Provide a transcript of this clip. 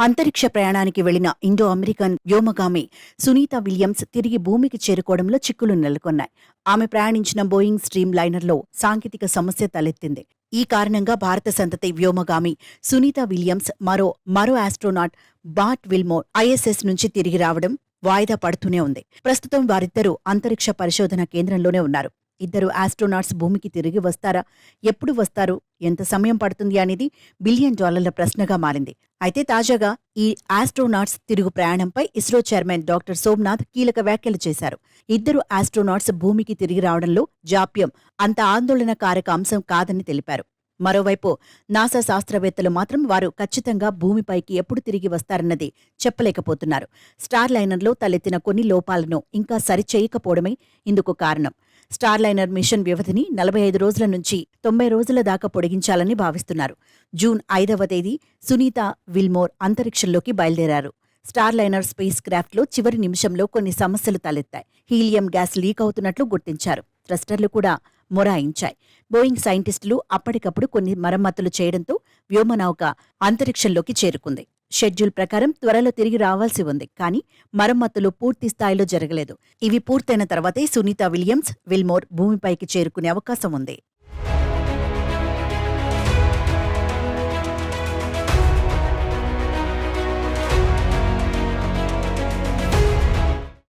అంతరిక్ష ప్రయాణానికి వెళ్లిన ఇండో అమెరికన్ వ్యోమగామి సునీత విలియమ్స్ తిరిగి భూమికి చేరుకోవడంలో చిక్కులు నెలకొన్నాయి. ఆమె ప్రయాణించిన బోయింగ్ స్ట్రీమ్ లైనర్లో సాంకేతిక సమస్య తలెత్తింది. ఈ కారణంగా భారత సంతతి వ్యోమగామి సునీత విలియమ్స్ మరో ఆస్ట్రోనాట్ బాట్ విల్మోర్ ఐఎస్ఎస్ నుంచి తిరిగి రావడం వాయిదా పడుతూనే ఉంది. ప్రస్తుతం వారిద్దరూ అంతరిక్ష పరిశోధన కేంద్రంలోనే ఉన్నారు. ఇద్దరు ఆస్ట్రోనాట్స్ భూమికి తిరిగి వస్తారా? ఎప్పుడు వస్తారు? ఎంత సమయం పడుతుంది అనేది $1 బిలియన్ ప్రశ్నగా మారింది. అయితే తాజాగా ఈ ఆస్ట్రోనాట్స్ తిరుగు ప్రయాణంపై ఇస్రో చైర్మన్ డాక్టర్ సోమనాథ్ కీలక వ్యాఖ్యలు చేశారు. ఇద్దరు ఆస్ట్రోనాట్స్ భూమికి తిరిగి రావడంలో జాప్యం అంత ఆందోళనకారక అంశం కాదని తెలిపారు. మరోవైపు నాసా శాస్త్రవేత్తలు మాత్రం వారు ఖచ్చితంగా భూమిపైకి ఎప్పుడు తిరిగి వస్తారన్నది చెప్పలేకపోతున్నారు. స్టార్ లైనర్లో తలెత్తిన కొన్ని లోపాలను ఇంకా సరిచేయకపోవడమే ఇందుకు కారణం. స్టార్ లైనర్ మిషన్ వ్యవధిని 45 రోజుల నుంచి 90 రోజుల దాకా పొడిగించాలని భావిస్తున్నారు. జూన్ 5వ తేదీ సునీత విల్మోర్ అంతరిక్షంలోకి బయలుదేరారు. స్టార్ లైనర్ స్పేస్ క్రాఫ్ట్లో చివరి నిమిషంలో కొన్ని సమస్యలు తలెత్తాయి. హీలియం గ్యాస్ లీక్ అవుతున్నట్లు గుర్తించారు. థ్రస్టర్లు కూడా మొరాయించాయి. బోయింగ్ సైంటిస్టులు అప్పటికప్పుడు కొన్ని మరమ్మతులు చేయడంతో వ్యోమనౌక అంతరిక్షంలోకి చేరుకుంది. షెడ్యూల్ ప్రకారం త్వరలో తిరిగి రావాల్సి ఉంది. కానీ మరమ్మతులు పూర్తి స్థాయిలో జరగలేదు. ఇవి పూర్తయిన తర్వాతే సునీత విలియమ్స్, విల్మోర్ భూమిపైకి చేరుకునే అవకాశం ఉంది.